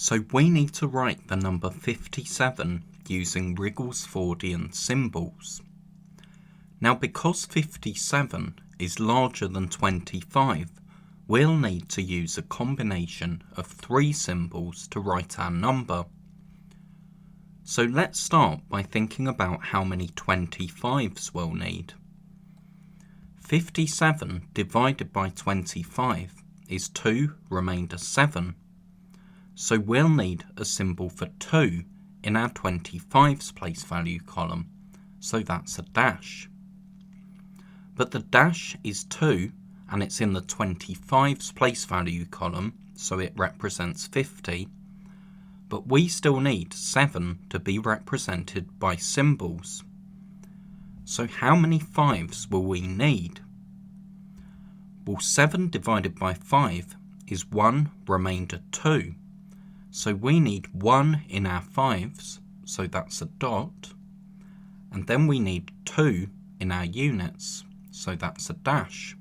So we need to write the number 57 using Wiggleswordian symbols. Now because 57 is larger than 25, we'll need to use a combination of 3 symbols to write our number. So let's start by thinking about how many 25s we'll need. 57 divided by 25 is 2 remainder 7. So we'll need a symbol for 2 in our 25's place value column, so that's a dash. But the dash is 2 and it's in the 25's place value column, so it represents 50. But we still need 7 to be represented by symbols. So how many 5s will we need? Well, 7 divided by 5 is 1 remainder 2. So we need 1 in our 5s, so that's a dot. And then we need 2 in our units, so that's a dash.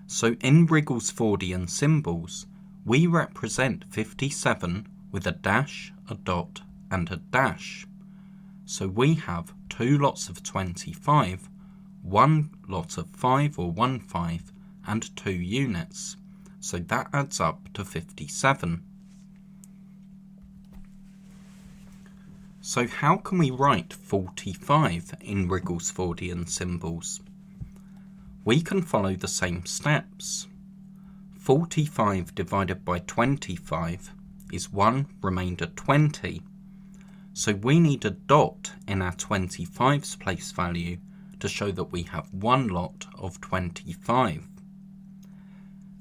So in Wiggleswordian symbols, we represent 57 with a dash, a dot, and a dash. So we have 2 lots of 25, 1 lot of 5 or 1 5, and 2 units. So that adds up to 57. So how can we write 45 in Wiggleswordian symbols? We can follow the same steps. 45 divided by 25 is 1 remainder 20. So we need a dot in our 25's place value to show that we have 1 lot of 25.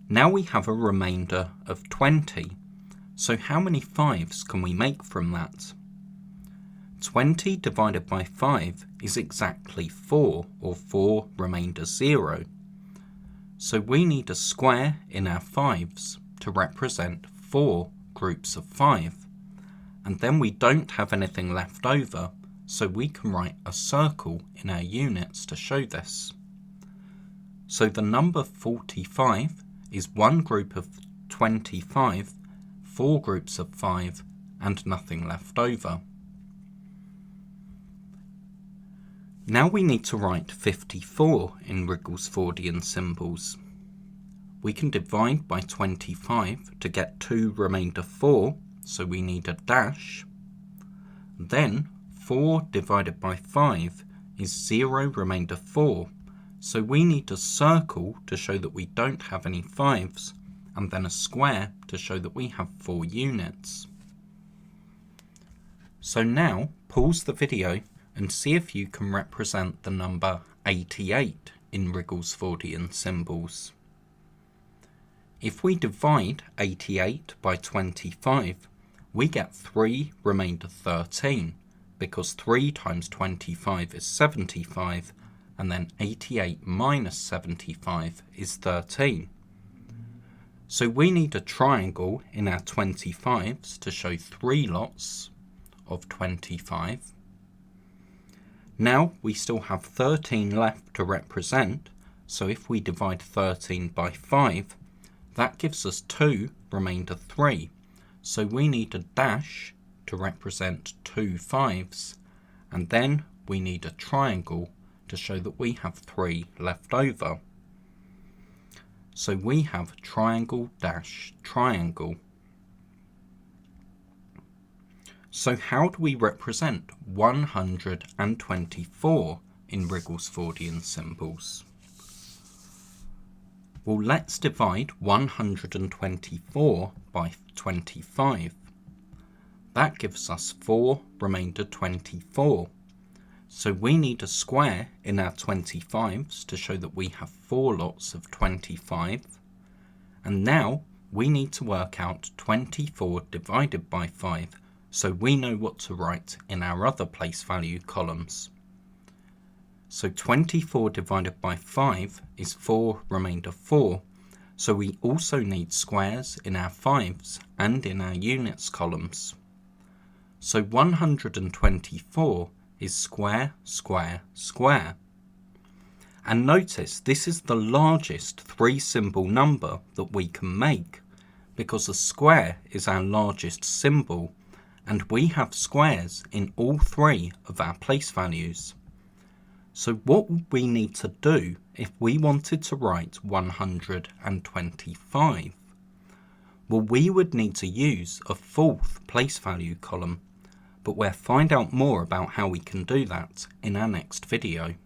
Now we have a remainder of 20. So how many 5s can we make from that? 20 divided by 5 is exactly 4, or 4 remainder 0. So we need a square in our 5s to represent 4 groups of 5. And then we don't have anything left over, so we can write a circle in our units to show this. So the number 45 is 1 group of 25, 4 groups of 5, and nothing left over. Now we need to write 54 in Wiggleswordian symbols. We can divide by 25 to get 2 remainder 4, so we need a dash. Then 4 divided by 5 is 0 remainder 4, so we need a circle to show that we don't have any 5s, and then a square to show that we have 4 units. So now pause the video and see if you can represent the number 88 in Wiggleswordian symbols. If we divide 88 by 25, we get 3 remainder 13, because 3 times 25 is 75, and then 88 minus 75 is 13. So we need a triangle in our 25s to show 3 lots of 25. Now we still have 13 left to represent, so if we divide 13 by 5, that gives us 2 remainder 3. So we need a dash to represent 2 5s, and then we need a triangle to show that we have 3 left over. So we have triangle dash triangle. So how do we represent 124 in Wiggleswordian symbols? Well, let's divide 124 by 25. That gives us 4 remainder 24. So we need a square in our 25s to show that we have 4 lots of 25. And now we need to work out 24 divided by 5, so we know what to write in our other place value columns. So 24 divided by 5 is 4 remainder 4, so we also need squares in our 5s and in our units columns. So 124 is square, square, square. And notice this is the largest 3-symbol number that we can make, because a square is our largest symbol, and we have squares in all three of our place values. So what would we need to do if we wanted to write 125? Well, we would need to use a fourth place value column, but we'll find out more about how we can do that in our next video.